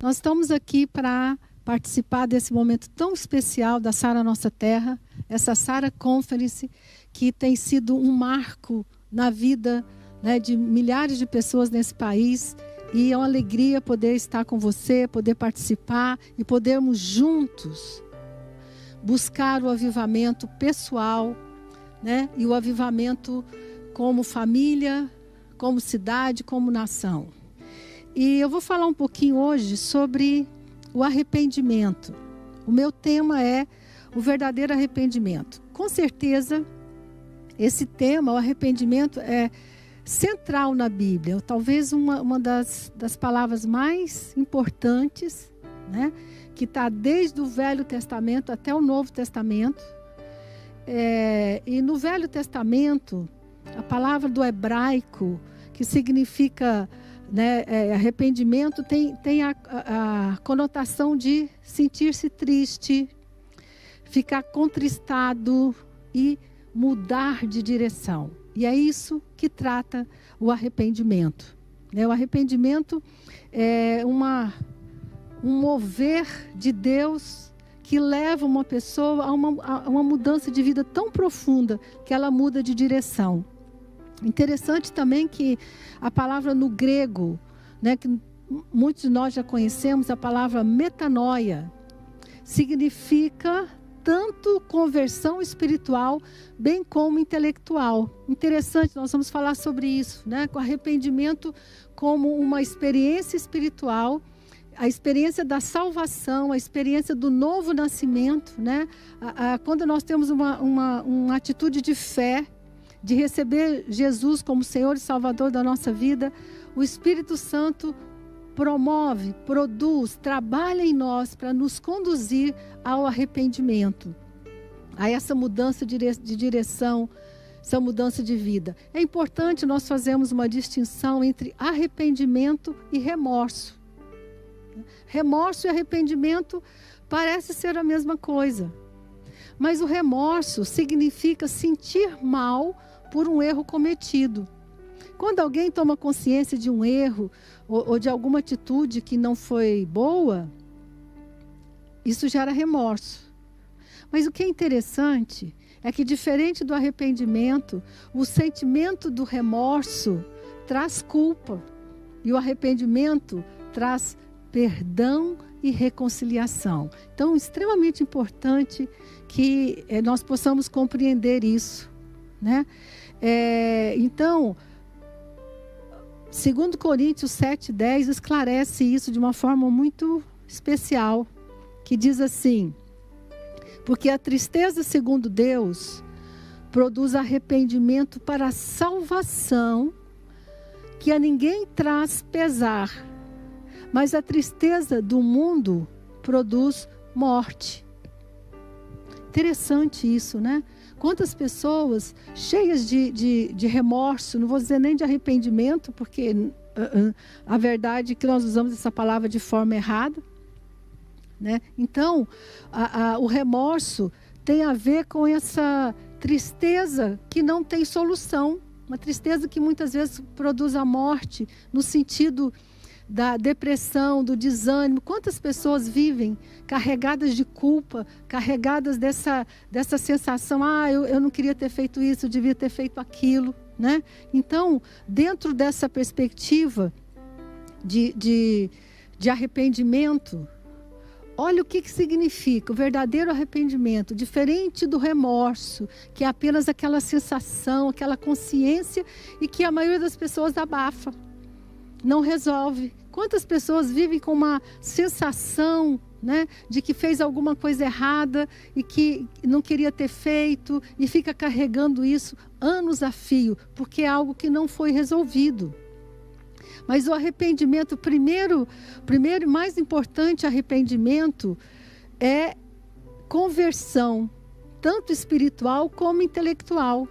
Nós estamos aqui para participar desse momento tão especial da Sara Nossa Terra, essa Sara Conference, que tem sido um marco na vida, né, de milhares de pessoas nesse país. E é uma alegria poder estar com você, poder participar e podermos juntos buscar o avivamento pessoal, né, e o avivamento como família, como cidade, como nação. E eu vou falar um pouquinho hoje sobre o arrependimento. O meu tema é o verdadeiro arrependimento. Com certeza, esse tema, o arrependimento, é central na Bíblia. Talvez uma das palavras mais importantes, né, que está desde o Velho Testamento até o Novo Testamento. E no Velho Testamento, a palavra do hebraico, que significa, né, arrependimento, tem a conotação de sentir-se triste, ficar contristado e mudar de direção. E é isso que trata o arrependimento, né? O arrependimento é um mover de Deus que leva uma pessoa a uma mudança de vida tão profunda que ela muda de direção. Interessante também que a palavra no grego, né, que muitos de nós já conhecemos, a palavra metanoia, significa tanto conversão espiritual, bem como intelectual. Interessante, nós vamos falar sobre isso, né? Com arrependimento como uma experiência espiritual, a experiência da salvação, a experiência do novo nascimento, né? Quando nós temos uma atitude de fé, de receber Jesus como Senhor e Salvador da nossa vida, o Espírito Santo promove, produz, trabalha em nós para nos conduzir ao arrependimento, a essa mudança de direção, essa mudança de vida. É importante nós fazermos uma distinção entre arrependimento e remorso. Remorso e arrependimento parece ser a mesma coisa, mas o remorso significa sentir mal por um erro cometido. Quando alguém toma consciência de um erro ou de alguma atitude que não foi boa, isso gera remorso. Mas o que é interessante é que, diferente do arrependimento, o sentimento do remorso traz culpa e o arrependimento traz perdão e reconciliação. Então, é extremamente importante que nós possamos compreender isso, né? Então, 2 Coríntios 7:10 esclarece isso de uma forma muito especial, que diz assim: porque a tristeza segundo Deus produz arrependimento para a salvação, que a ninguém traz pesar, mas a tristeza do mundo produz morte. Interessante isso, né? Quantas pessoas cheias de remorso, não vou dizer nem de arrependimento, porque a verdade é que nós usamos essa palavra de forma errada, né? Então, o remorso tem a ver com essa tristeza que não tem solução, uma tristeza que muitas vezes produz a morte, no sentido da depressão, do desânimo. Quantas pessoas vivem carregadas de culpa, carregadas dessa sensação, eu não queria ter feito isso, eu devia ter feito aquilo, né? Então, dentro dessa perspectiva de arrependimento, olha o que significa o verdadeiro arrependimento, diferente do remorso, que é apenas aquela sensação, aquela consciência, e que a maioria das pessoas abafa, não resolve. Quantas pessoas vivem com uma sensação, né, de que fez alguma coisa errada e que não queria ter feito, e fica carregando isso anos a fio, porque é algo que não foi resolvido. Mas o arrependimento, primeiro e mais importante arrependimento, é conversão, tanto espiritual como intelectual.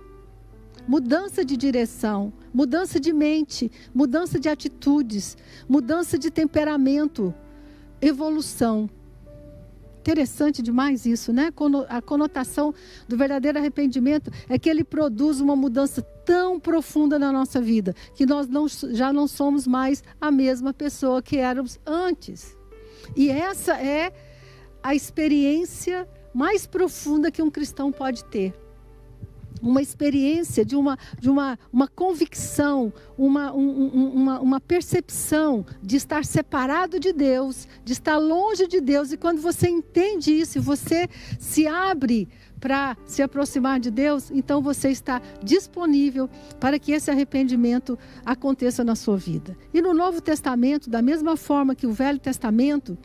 Mudança de direção, mudança de mente, mudança de atitudes, mudança de temperamento, evolução. Interessante demais isso, né? A conotação do verdadeiro arrependimento é que ele produz uma mudança tão profunda na nossa vida, que nós já não somos mais a mesma pessoa que éramos antes. E essa é a experiência mais profunda que um cristão pode ter. Uma experiência de uma convicção, uma percepção de estar separado de Deus, de estar longe de Deus. E quando você entende isso, e você se abre para se aproximar de Deus, então você está disponível para que esse arrependimento aconteça na sua vida. E no Novo Testamento, da mesma forma que o Velho Testamento,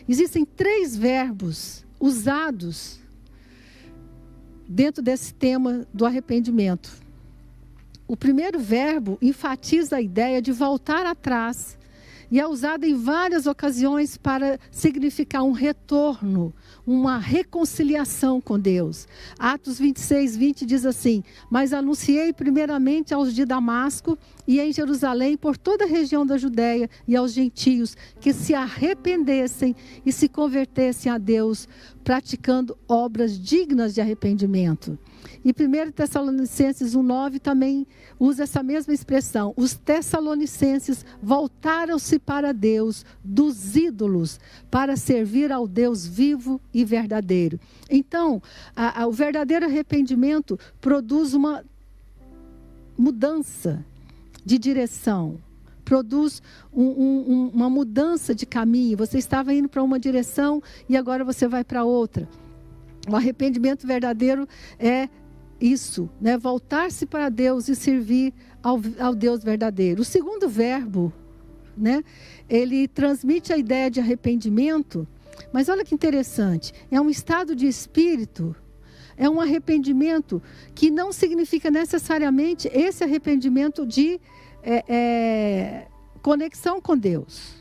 existem 3 verbos usados dentro desse tema do arrependimento. O primeiro verbo enfatiza a ideia de voltar atrás e é usado em várias ocasiões para significar um retorno, uma reconciliação com Deus. Atos 26:20 diz assim: mas anunciei primeiramente aos de Damasco e em Jerusalém por toda a região da Judéia e aos gentios que se arrependessem e se convertessem a Deus, praticando obras dignas de arrependimento. E 1 Tessalonicenses 1:9 também usa essa mesma expressão. Os tessalonicenses voltaram-se para Deus dos ídolos para servir ao Deus vivo e verdadeiro. Então, o verdadeiro arrependimento produz uma mudança de direção, produz uma mudança de caminho. Você estava indo para uma direção e agora você vai para outra. O arrependimento verdadeiro é isso, né? Voltar-se para Deus e servir ao Deus verdadeiro. O segundo verbo, né? Ele transmite a ideia de arrependimento, mas olha que interessante, é um estado de espírito, é um arrependimento que não significa necessariamente esse arrependimento de conexão com Deus.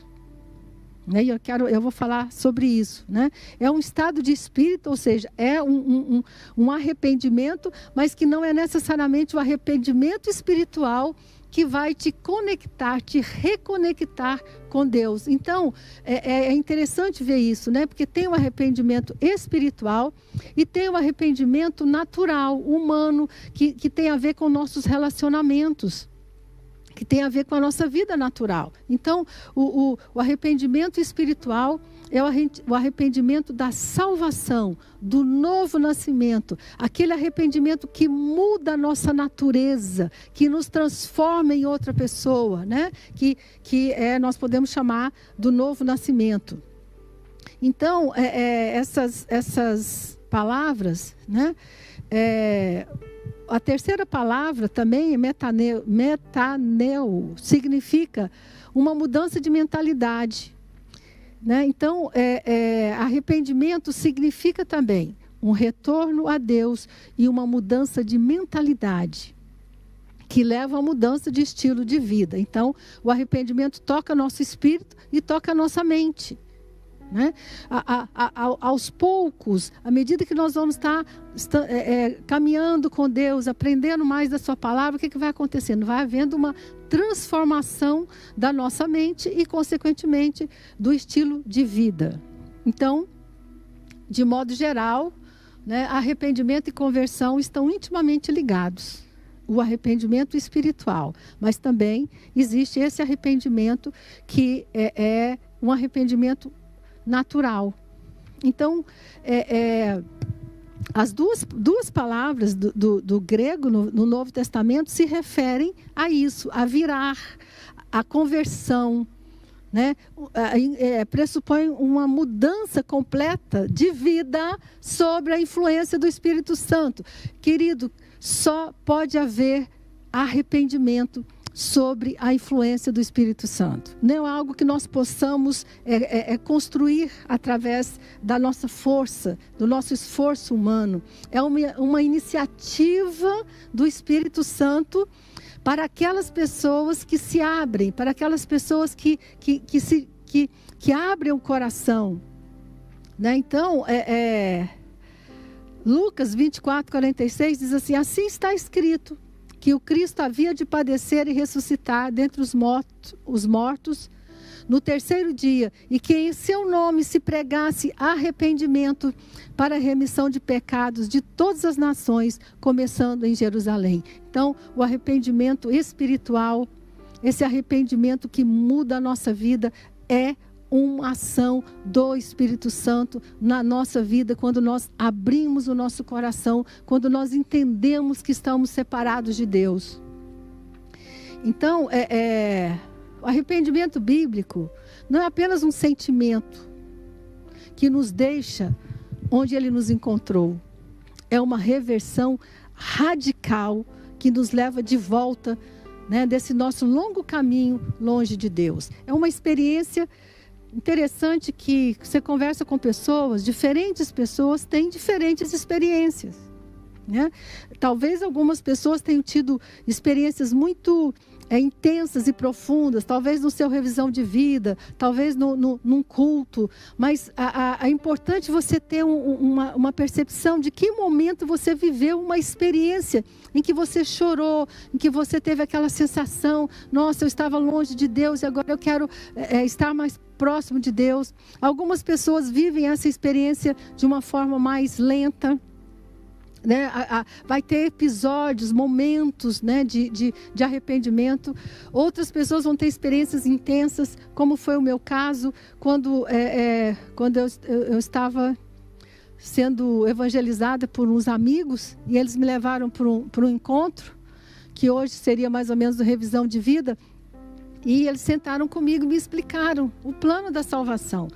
Eu vou falar sobre isso, né? É um estado de espírito, ou seja, é um arrependimento, mas que não é necessariamente o arrependimento espiritual que vai te conectar, te reconectar com Deus. Então, é interessante ver isso, né? Porque tem o arrependimento espiritual e tem o arrependimento natural, humano, que tem a ver com nossos relacionamentos, que tem a ver com a nossa vida natural. Então, o arrependimento espiritual é o arrependimento da salvação, do novo nascimento, aquele arrependimento que muda a nossa natureza, que nos transforma em outra pessoa, né? Que nós podemos chamar do novo nascimento. Então, essas palavras, né? A terceira palavra também, metaneu, significa uma mudança de mentalidade, né? Então, arrependimento significa também um retorno a Deus e uma mudança de mentalidade, que leva a mudança de estilo de vida. Então, o arrependimento toca nosso espírito e toca a nossa mente, né? Aos poucos, à medida que nós vamos estar caminhando com Deus, aprendendo mais da sua palavra, o que vai acontecendo? Vai havendo uma transformação da nossa mente e, consequentemente, do estilo de vida. Então, de modo geral, né, arrependimento e conversão estão intimamente ligados. O arrependimento espiritual, mas também existe esse arrependimento que é um arrependimento natural. Então, as duas palavras do grego no Novo Testamento se referem a isso, a virar, a conversão, né? Pressupõe uma mudança completa de vida sobre a influência do Espírito Santo. Querido, só pode haver arrependimento sobre a influência do Espírito Santo. Não é algo que nós possamos construir através da nossa força, do nosso esforço humano. É uma iniciativa do Espírito Santo para aquelas pessoas que se abrem, para aquelas pessoas que abrem o coração, né? Então, Lucas 24:46 diz assim: assim está escrito, que o Cristo havia de padecer e ressuscitar dentre os mortos no terceiro dia, e que em seu nome se pregasse arrependimento para a remissão de pecados de todas as nações, começando em Jerusalém. Então, o arrependimento espiritual, esse arrependimento que muda a nossa vida, é uma ação do Espírito Santo na nossa vida, quando nós abrimos o nosso coração, quando nós entendemos que estamos separados de Deus. Então, o arrependimento bíblico não é apenas um sentimento que nos deixa onde Ele nos encontrou. É uma reversão radical que nos leva de volta, né, desse nosso longo caminho longe de Deus. É uma experiência interessante que você conversa com pessoas, diferentes pessoas têm diferentes experiências, né? Talvez algumas pessoas tenham tido experiências muito intensas e profundas, talvez no seu revisão de vida, talvez num culto, mas é importante você ter uma percepção de que momento você viveu uma experiência em que você chorou, em que você teve aquela sensação, nossa, eu estava longe de Deus e agora eu quero estar mais próximo de Deus. Algumas pessoas vivem essa experiência de uma forma mais lenta, né? Vai ter episódios, momentos, né, de arrependimento. Outras pessoas vão ter experiências intensas, como foi o meu caso, quando eu estava sendo evangelizada por uns amigos, e eles me levaram para um encontro, que hoje seria mais ou menos uma revisão de vida, e eles sentaram comigo e me explicaram o plano da salvação.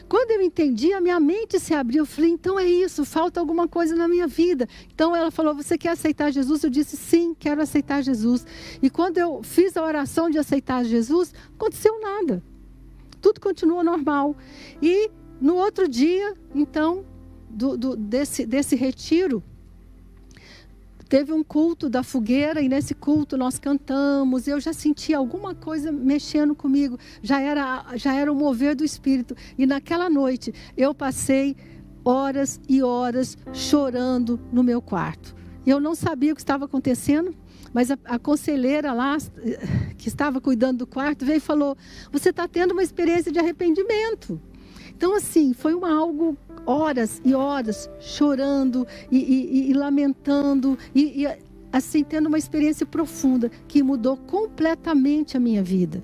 Quando eu entendi, a minha mente se abriu. Eu falei, então é isso, falta alguma coisa na minha vida. Então ela falou, você quer aceitar Jesus? Eu disse, sim, quero aceitar Jesus. E quando eu fiz a oração de aceitar Jesus, não aconteceu nada. Tudo continuou normal. E no outro dia, então, desse retiro, teve um culto da fogueira, e nesse culto nós cantamos, eu já sentia alguma coisa mexendo comigo, já era o mover do Espírito, e naquela noite eu passei horas e horas chorando no meu quarto. Eu não sabia o que estava acontecendo, mas a conselheira lá, que estava cuidando do quarto, veio e falou, você está tendo uma experiência de arrependimento. Então, assim, foi algo, horas e horas, chorando e lamentando, e assim, tendo uma experiência profunda, que mudou completamente a minha vida.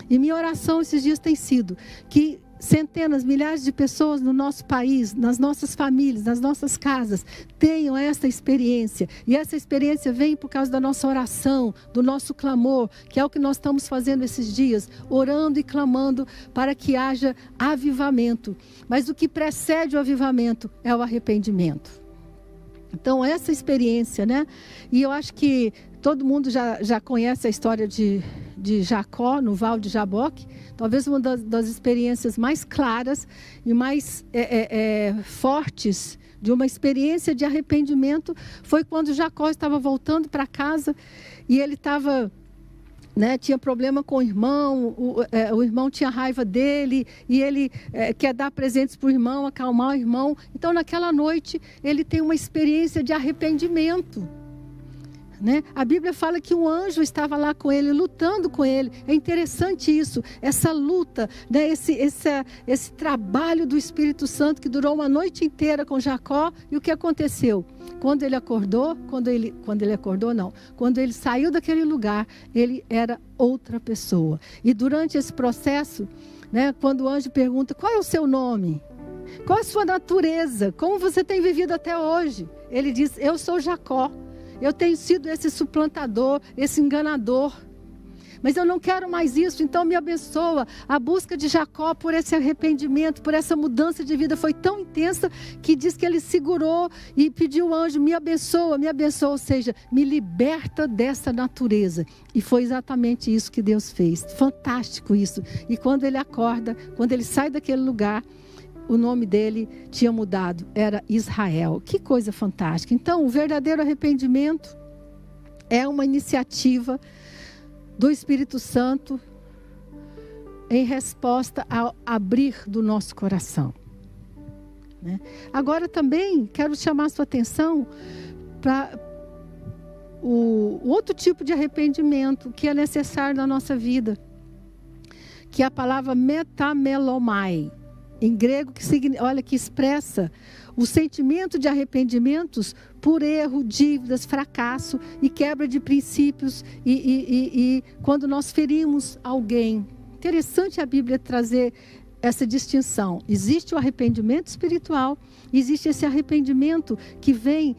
E minha oração esses dias tem sido que centenas, milhares de pessoas no nosso país, nas nossas famílias, nas nossas casas, tenham essa experiência. E essa experiência vem por causa da nossa oração, do nosso clamor, que é o que nós estamos fazendo esses dias, orando e clamando para que haja avivamento. Mas o que precede o avivamento é o arrependimento. Então, essa experiência, né? E eu acho que todo mundo já conhece a história de Jacó, no Val de Jaboque. Talvez uma das experiências mais claras e mais fortes de uma experiência de arrependimento foi quando Jacó estava voltando para casa e ele estava, né, tinha problema com o irmão, o irmão tinha raiva dele e ele quer dar presentes para o irmão, acalmar o irmão. Então, naquela noite, ele tem uma experiência de arrependimento. Né? A Bíblia fala que um anjo estava lá com ele, lutando com ele. É interessante isso, essa luta, né? esse trabalho do Espírito Santo que durou uma noite inteira com Jacó. E o que aconteceu? Quando ele acordou, quando ele saiu daquele lugar, ele era outra pessoa. E durante esse processo, né, quando o anjo pergunta, qual é o seu nome? Qual é a sua natureza? Como você tem vivido até hoje? Ele diz, eu sou Jacó. Eu tenho sido esse suplantador, esse enganador. Mas eu não quero mais isso, então me abençoa. A busca de Jacó por esse arrependimento, por essa mudança de vida foi tão intensa que diz que ele segurou e pediu ao anjo, me abençoa, ou seja, me liberta dessa natureza. E foi exatamente isso que Deus fez. Fantástico isso. E quando ele acorda, quando ele sai daquele lugar, o nome dele tinha mudado, era Israel. Que coisa fantástica. Então, o verdadeiro arrependimento é uma iniciativa do Espírito Santo em resposta ao abrir do nosso coração. Né? Agora também quero chamar a sua atenção para o outro tipo de arrependimento que é necessário na nossa vida, que é a palavra metamelomai. Em grego, que expressa o sentimento de arrependimentos por erro, dívidas, fracasso e quebra de princípios e quando nós ferimos alguém. Interessante a Bíblia trazer essa distinção. Existe o arrependimento espiritual, existe esse arrependimento que vem,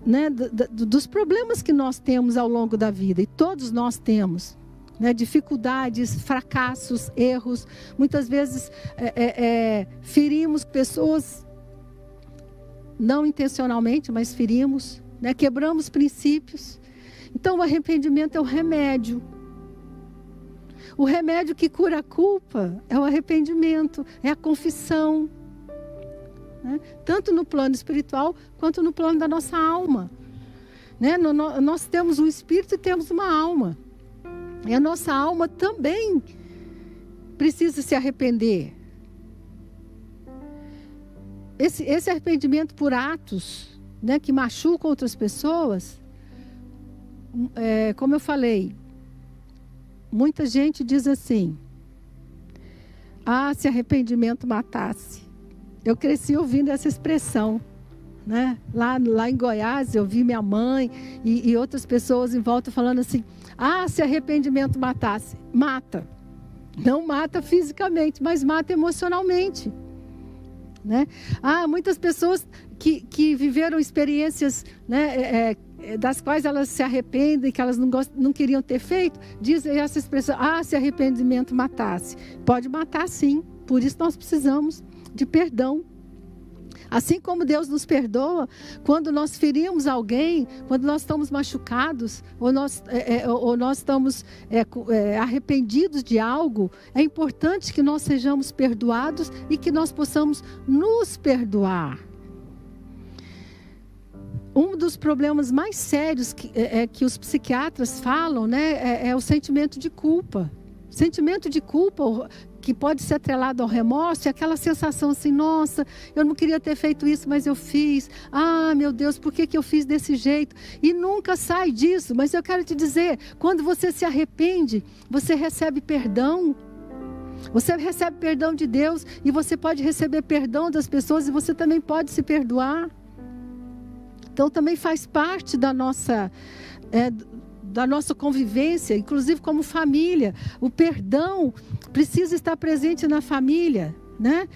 né, dos problemas que nós temos ao longo da vida, e todos nós temos, né, dificuldades, fracassos, erros. Muitas vezes ferimos pessoas, não intencionalmente, mas ferimos, né, quebramos princípios. Então o arrependimento é o remédio. O remédio que cura a culpa é o arrependimento, é a confissão, né? Tanto no plano espiritual quanto no plano da nossa alma, né? Nós temos um espírito e temos uma alma. E a nossa alma também precisa se arrepender. Esse arrependimento por atos, né, que machucam outras pessoas, como eu falei, muita gente diz assim: ah, se arrependimento matasse. Eu cresci ouvindo essa expressão, né? Lá em Goiás, eu vi minha mãe e outras pessoas em volta falando assim: ah, se arrependimento matasse. Mata. Não mata fisicamente, mas mata emocionalmente, né? Ah, muitas pessoas que viveram experiências, né, das quais elas se arrependem, que elas não queriam ter feito, dizem essa expressão: ah, se arrependimento matasse. Pode matar, sim. Por isso nós precisamos de perdão. Assim como Deus nos perdoa quando nós ferimos alguém, quando nós estamos machucados, ou nós estamos arrependidos de algo, é importante que nós sejamos perdoados e que nós possamos nos perdoar. Um dos problemas mais sérios que os psiquiatras falam, né, é o sentimento de culpa. Sentimento de culpa que pode ser atrelado ao remorso, é aquela sensação assim: nossa, eu não queria ter feito isso, mas eu fiz. Ah, meu Deus, por que eu fiz desse jeito? E nunca sai disso. Mas eu quero te dizer, quando você se arrepende, você recebe perdão. Você recebe perdão de Deus, e você pode receber perdão das pessoas, e você também pode se perdoar. Então também faz parte da nossa convivência, inclusive como família. O perdão precisa estar presente na família, né?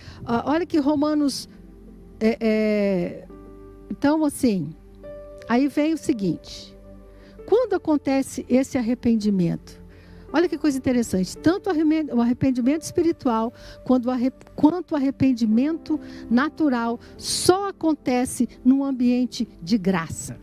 Olha que Romanos... Então, assim, aí vem o seguinte: quando acontece esse arrependimento, olha que coisa interessante, tanto o arrependimento espiritual quanto o arrependimento natural só acontece num ambiente de graça.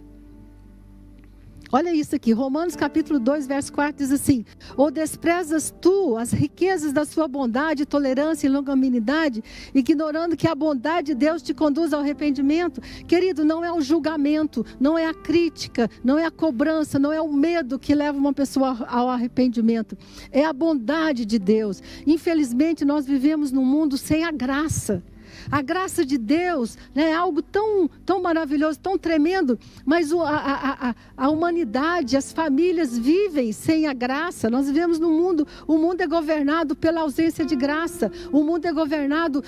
Olha isso aqui, Romanos capítulo 2, verso 4 diz assim: ou desprezas tu as riquezas da sua bondade, tolerância e longanimidade, ignorando que a bondade de Deus te conduz ao arrependimento? Querido, não é o julgamento, não é a crítica, não é a cobrança, não é o medo que leva uma pessoa ao arrependimento. É a bondade de Deus. Infelizmente, nós vivemos num mundo sem a graça. A graça de Deus, né, é algo tão, tão maravilhoso, tão tremendo, mas a humanidade, as famílias vivem sem a graça. Nós vivemos num mundo, o mundo é governado pela ausência de graça, o mundo é governado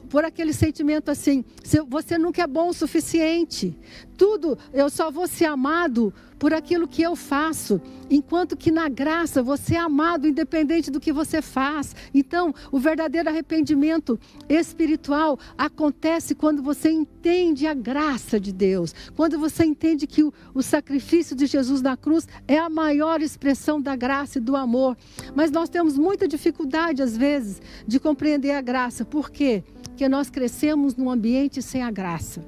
por aquele sentimento assim: você nunca é bom o suficiente, eu só vou ser amado por aquilo que eu faço, enquanto que na graça você é amado independente do que você faz. Então, o verdadeiro arrependimento espiritual acontece quando você entende a graça de Deus, quando você entende que o sacrifício de Jesus na cruz é a maior expressão da graça e do amor. Mas nós temos muita dificuldade às vezes de compreender a graça. Por quê? Porque nós crescemos num ambiente sem a graça.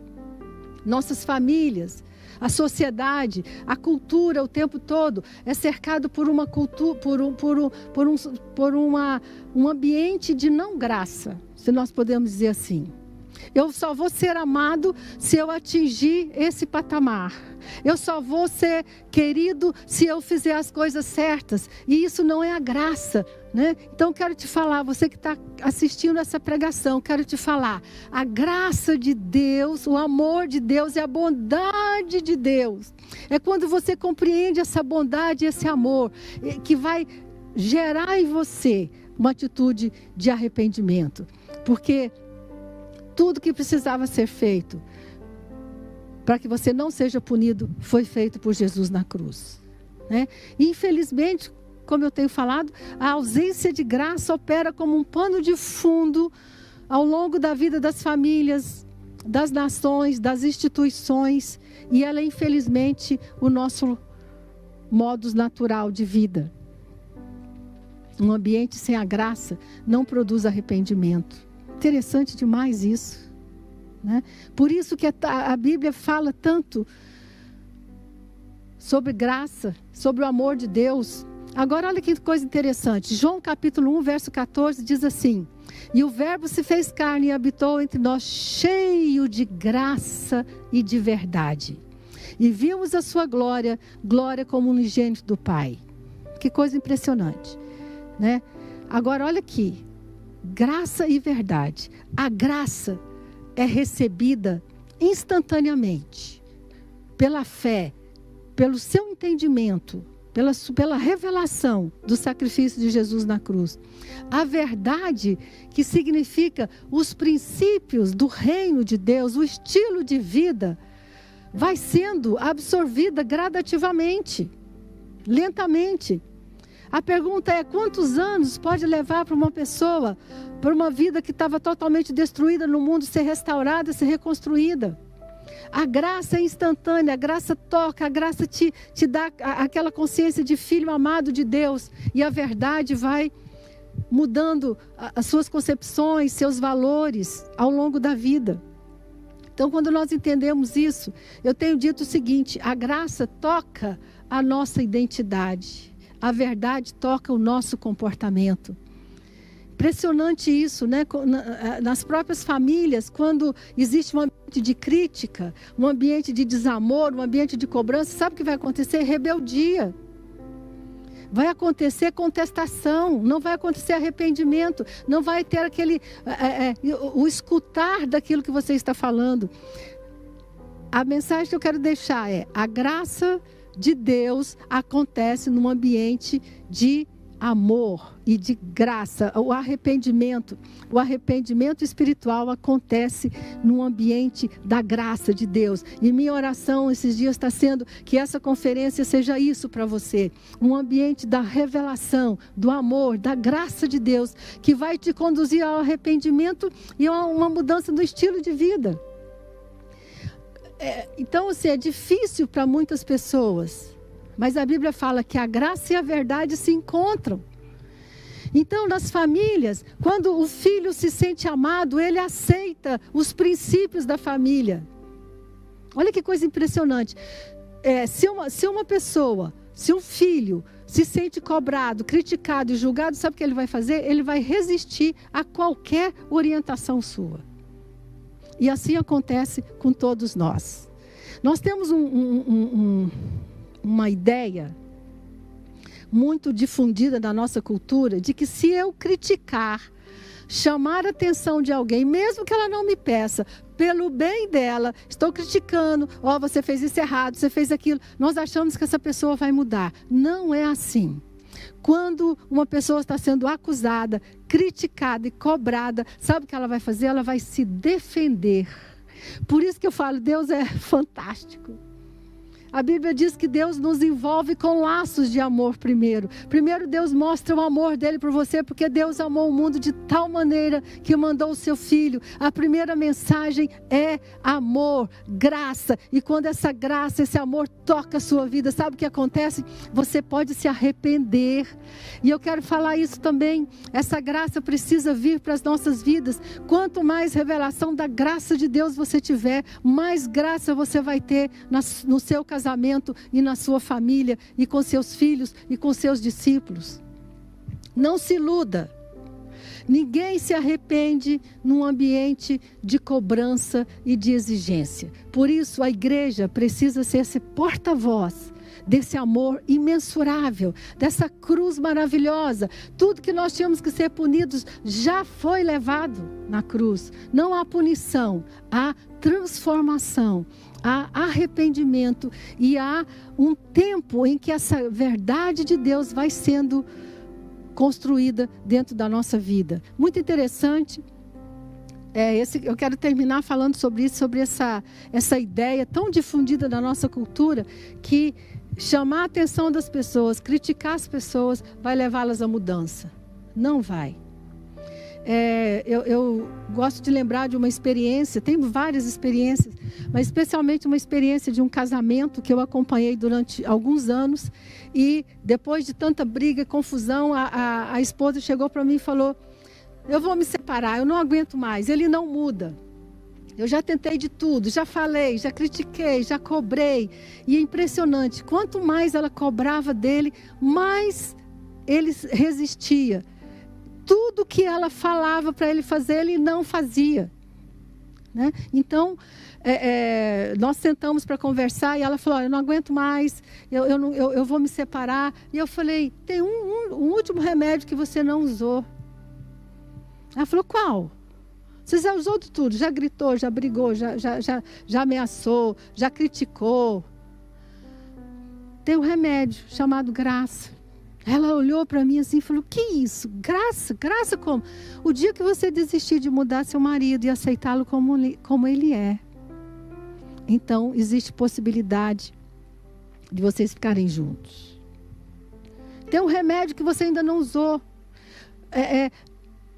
Nossas famílias, a sociedade, a cultura o tempo todo é cercado por uma cultura, um ambiente de não graça, se nós podemos dizer assim. Eu só vou ser amado se eu atingir esse patamar. Eu só vou ser querido se eu fizer as coisas certas. E isso não é a graça, né? Então quero te falar, você que está assistindo essa pregação, quero te falar: a graça de Deus, o amor de Deus e a bondade de Deus. É quando você compreende essa bondade e esse amor que vai gerar em você uma atitude de arrependimento. Porque tudo que precisava ser feito para que você não seja punido foi feito por Jesus na cruz, né? E, infelizmente, como eu tenho falado, a ausência de graça opera como um pano de fundo ao longo da vida das famílias, das nações, das instituições, e ela é, infelizmente, o nosso modus natural de vida. Um ambiente sem a graça não produz arrependimento. Interessante demais isso, né? Por isso que a Bíblia fala tanto sobre graça, sobre o amor de Deus. Agora olha que coisa interessante. João capítulo 1, verso 14 diz assim: e o verbo se fez carne e habitou entre nós, cheio de graça e de verdade. E vimos a sua glória, glória como unigênito do Pai. Que coisa impressionante, né? Agora olha aqui, graça e verdade. A graça é recebida instantaneamente, pela fé, pelo seu entendimento, pela revelação do sacrifício de Jesus na cruz. A verdade, que significa os princípios do reino de Deus, o estilo de vida, vai sendo absorvida gradativamente, lentamente. A pergunta é: quantos anos pode levar para uma pessoa, para uma vida que estava totalmente destruída no mundo, ser restaurada, ser reconstruída? A graça é instantânea, a graça toca, a graça te dá aquela consciência de filho amado de Deus. E a verdade vai mudando as suas concepções, seus valores ao longo da vida. Então, quando nós entendemos isso, eu tenho dito o seguinte: a graça toca a nossa identidade. A verdade toca o nosso comportamento. Impressionante isso, né? Nas próprias famílias, quando existe um ambiente de crítica, um ambiente de desamor, um ambiente de cobrança, sabe o que vai acontecer? Rebeldia. Vai acontecer contestação, não vai acontecer arrependimento, não vai ter o escutar daquilo que você está falando. A mensagem que eu quero deixar é: a graça de Deus acontece num ambiente de amor e de graça. O arrependimento espiritual acontece num ambiente da graça de Deus. E minha oração esses dias está sendo que essa conferência seja isso para você. Um ambiente da revelação, do amor, da graça de Deus, que vai te conduzir ao arrependimento e a uma mudança do estilo de vida. Então, assim, é difícil para muitas pessoas, mas a Bíblia fala que a graça e a verdade se encontram. Então, nas famílias, quando o filho se sente amado, ele aceita os princípios da família. Olha que coisa impressionante. Se um filho se sente cobrado, criticado e julgado, sabe o que ele vai fazer? Ele vai resistir a qualquer orientação sua. E assim acontece com todos nós. Nós temos uma ideia muito difundida na nossa cultura de que se eu criticar, chamar a atenção de alguém, mesmo que ela não me peça, pelo bem dela, estou criticando, você fez isso errado, você fez aquilo, nós achamos que essa pessoa vai mudar. Não é assim. Quando uma pessoa está sendo acusada, criticada e cobrada, sabe o que ela vai fazer? Ela vai se defender. Por isso que eu falo, Deus é fantástico. A Bíblia diz que Deus nos envolve com laços de amor primeiro. Primeiro Deus mostra o amor dele por você, porque Deus amou o mundo de tal maneira que mandou o seu Filho. A primeira mensagem é amor, graça. E quando essa graça, esse amor toca a sua vida, sabe o que acontece? Você pode se arrepender. E eu quero falar isso também. Essa graça precisa vir para as nossas vidas. Quanto mais revelação da graça de Deus você tiver, mais graça você vai ter no seu casamento e na sua família e com seus filhos e com seus discípulos. Não se iluda. Ninguém se arrepende num ambiente de cobrança e de exigência. Por isso a igreja precisa ser esse porta-voz desse amor imensurável, dessa cruz maravilhosa. Tudo que nós tínhamos que ser punidos já foi levado na cruz. Não há punição, há transformação, há arrependimento e há um tempo em que essa verdade de Deus vai sendo construída dentro da nossa vida. Muito interessante. Eu quero terminar falando sobre isso, sobre essa ideia tão difundida na nossa cultura, que chamar a atenção das pessoas, criticar as pessoas, vai levá-las à mudança. Não vai. Eu gosto de lembrar de uma experiência, tenho várias experiências, mas especialmente uma experiência de um casamento que eu acompanhei durante alguns anos, e depois de tanta briga e confusão, a esposa chegou para mim e falou: eu vou me separar, eu não aguento mais, ele não muda. Eu já tentei de tudo, já falei, já critiquei, já cobrei, e é impressionante, quanto mais ela cobrava dele, mais ele resistia. Tudo que ela falava para ele fazer, ele não fazia. Né? Então, nós sentamos para conversar e ela falou: eu não aguento mais, eu vou me separar. E eu falei: tem um último remédio que você não usou. Ela falou: qual? Você já usou de tudo, já gritou, já brigou, já ameaçou, já criticou. Tem um remédio chamado graça. Ela olhou para mim assim e falou: que isso? Graça? Graça como? O dia que você desistir de mudar seu marido e aceitá-lo como ele é, então existe possibilidade de vocês ficarem juntos. Tem um remédio que você ainda não usou.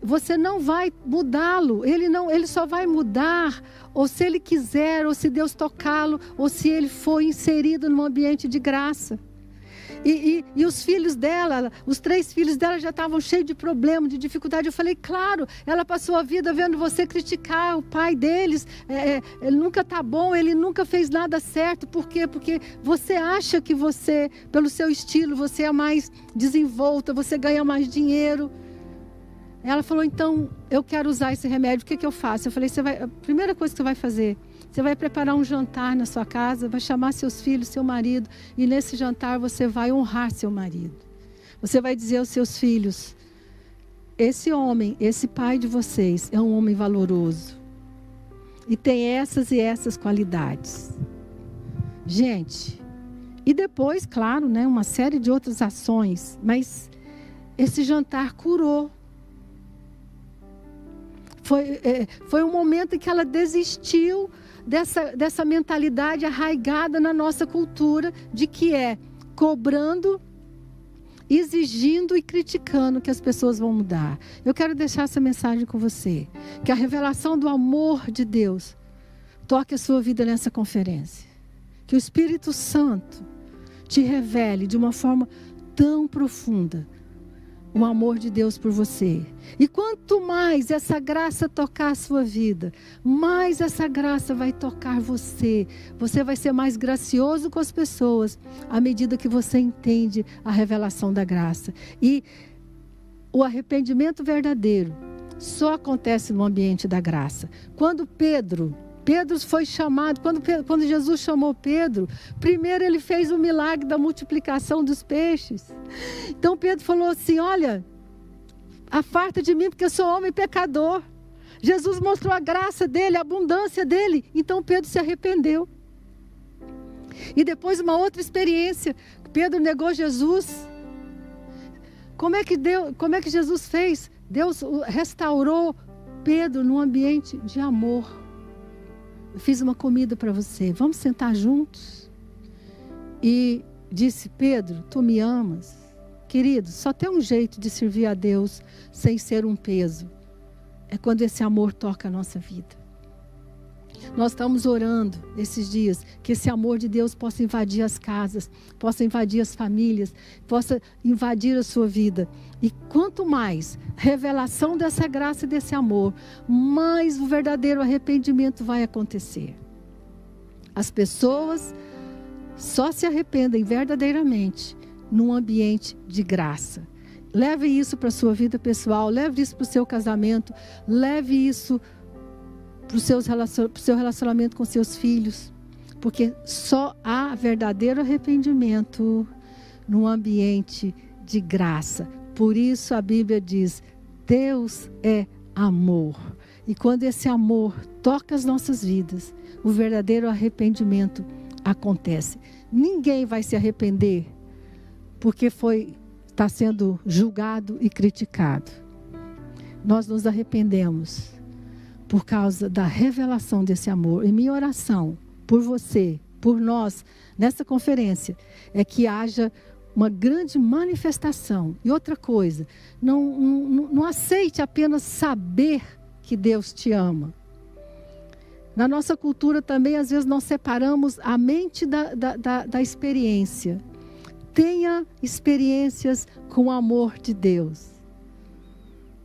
Você não vai mudá-lo. Ele só vai mudar ou se ele quiser, ou se Deus tocá-lo, ou se ele for inserido num ambiente de graça. E os filhos dela, os 3 filhos dela já estavam cheios de problema, de dificuldade. Eu falei: claro, ela passou a vida vendo você criticar o pai deles. Ele nunca está bom, ele nunca fez nada certo. Por quê? Porque você acha que você, pelo seu estilo, você é mais desenvolta, você ganha mais dinheiro. Ela falou: então, eu quero usar esse remédio, o que eu faço? Eu falei: a primeira coisa que você vai fazer, você vai preparar um jantar na sua casa, vai chamar seus filhos, seu marido, e nesse jantar você vai honrar seu marido. Você vai dizer aos seus filhos: esse homem, esse pai de vocês é um homem valoroso e tem essas e essas qualidades. Gente, e depois, claro, né, uma série de outras ações, mas esse jantar curou. Foi um momento em que ela desistiu dessa mentalidade arraigada na nossa cultura, de que é cobrando, exigindo e criticando que as pessoas vão mudar. Eu quero deixar essa mensagem com você, que a revelação do amor de Deus toque a sua vida nessa conferência. Que o Espírito Santo te revele de uma forma tão profunda o amor de Deus por você. E quanto mais essa graça tocar a sua vida, mais essa graça vai tocar você. Você vai ser mais gracioso com as pessoas à medida que você entende a revelação da graça. E o arrependimento verdadeiro só acontece no ambiente da graça. Quando Pedro foi chamado, quando Jesus chamou Pedro, primeiro ele fez o milagre da multiplicação dos peixes. Então Pedro falou assim: olha, afasta de mim porque eu sou homem pecador. Jesus mostrou a graça dele, a abundância dele. Então Pedro se arrependeu. E depois uma outra experiência, Pedro negou Jesus. Como é que Jesus fez? Deus restaurou Pedro num ambiente de amor. Eu fiz uma comida para você, vamos sentar juntos? E disse: Pedro, tu me amas? Querido, só tem um jeito de servir a Deus sem ser um peso. É quando esse amor toca a nossa vida. Nós estamos orando esses dias que esse amor de Deus possa invadir as casas, possa invadir as famílias, possa invadir a sua vida. E quanto mais revelação dessa graça e desse amor, mais o verdadeiro arrependimento vai acontecer. As pessoas só se arrependem verdadeiramente num ambiente de graça. Leve isso para a sua vida pessoal, leve isso para o seu casamento, leve isso para o seu relacionamento com seus filhos, porque só há verdadeiro arrependimento num ambiente de graça. Por isso a Bíblia diz: Deus é amor. E quando esse amor toca as nossas vidas, o verdadeiro arrependimento acontece. Ninguém vai se arrepender porque está sendo julgado e criticado. Nós nos arrependemos por causa da revelação desse amor. E minha oração por você por nós nessa conferência é que haja uma grande manifestação. E outra coisa, não aceite apenas saber que Deus te ama. Na nossa cultura também, às vezes, nós separamos a mente da experiência. Tenha experiências com o amor de Deus.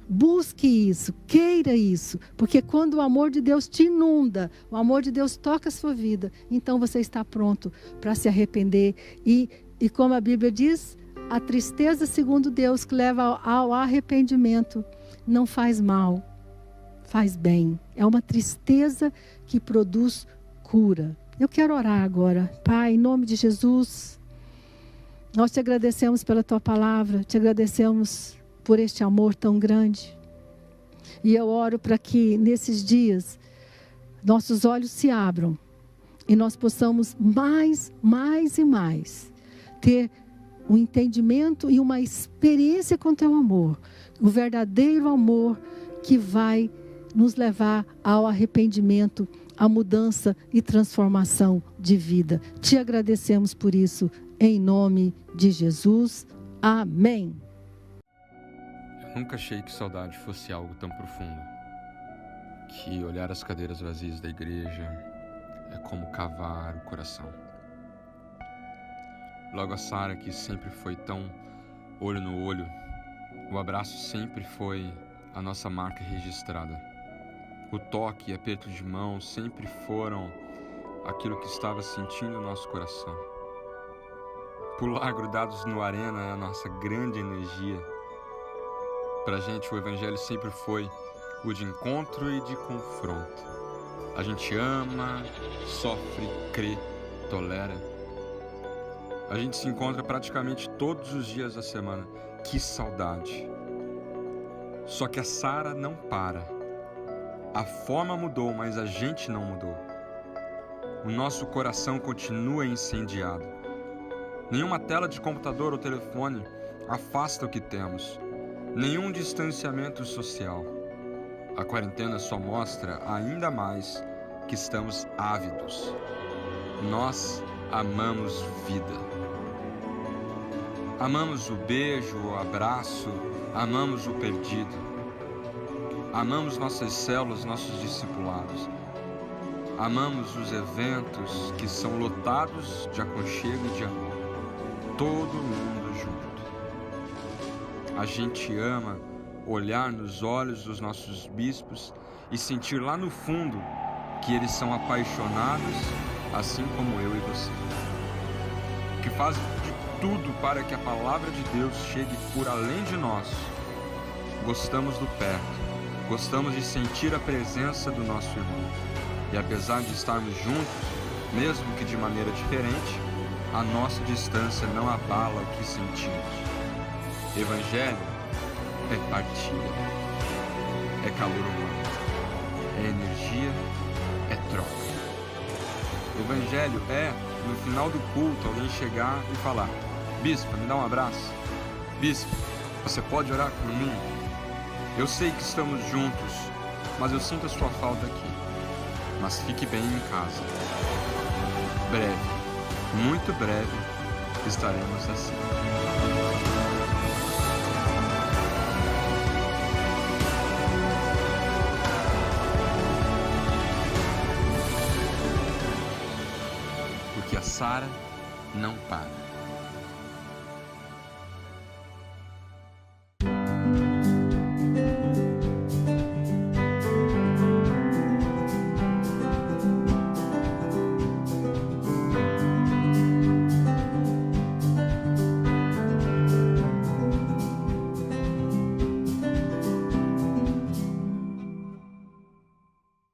Busque isso, queira isso, porque quando o amor de Deus te inunda, o amor de Deus toca a sua vida, então você está pronto para se arrepender. E como a Bíblia diz, a tristeza segundo Deus que leva ao arrependimento não faz mal, faz bem. É uma tristeza que produz cura. Eu quero orar agora. Pai, em nome de Jesus, nós te agradecemos pela tua palavra, te agradecemos por este amor tão grande. E eu oro para que nesses dias nossos olhos se abram e nós possamos mais e mais ter um entendimento e uma experiência com teu amor, o verdadeiro amor que vai nos levar ao arrependimento, à mudança e transformação de vida. Te agradecemos por isso, em nome de Jesus. Amém. Nunca achei que saudade fosse algo tão profundo, que olhar as cadeiras vazias da igreja é como cavar o coração. Logo a Sara, que sempre foi tão olho no olho, o abraço sempre foi a nossa marca registrada. O toque e aperto de mão sempre foram aquilo que estava sentindo no nosso coração. Pular grudados no arena é a nossa grande energia. Pra gente o evangelho sempre foi o de encontro e de confronto. A gente ama, sofre, crê, tolera. A gente se encontra praticamente todos os dias da semana. Que saudade! Só que a Sara não para. A forma mudou, mas a gente não mudou. O nosso coração continua incendiado. Nenhuma tela de computador ou telefone afasta o que temos. Nenhum distanciamento social. A quarentena só mostra ainda mais que estamos ávidos. Nós amamos vida. Amamos o beijo, o abraço, amamos o perdido. Amamos nossas células, nossos discipulados. Amamos os eventos que são lotados de aconchego e de amor. Todo mundo junto. A gente ama olhar nos olhos dos nossos bispos e sentir lá no fundo que eles são apaixonados, assim como eu e você. Que fazem de tudo para que a palavra de Deus chegue por além de nós. Gostamos do perto, gostamos de sentir a presença do nosso irmão. E apesar de estarmos juntos, mesmo que de maneira diferente, a nossa distância não abala o que sentimos. Evangelho é partilha, é calor humano, é energia, é troca. Evangelho é, no final do culto, alguém chegar e falar: Bispo, me dá um abraço. Bispo, você pode orar por mim? Eu sei que estamos juntos, mas eu sinto a sua falta aqui. Mas fique bem em casa. Breve, muito breve, estaremos assim. Porque a Sara não para.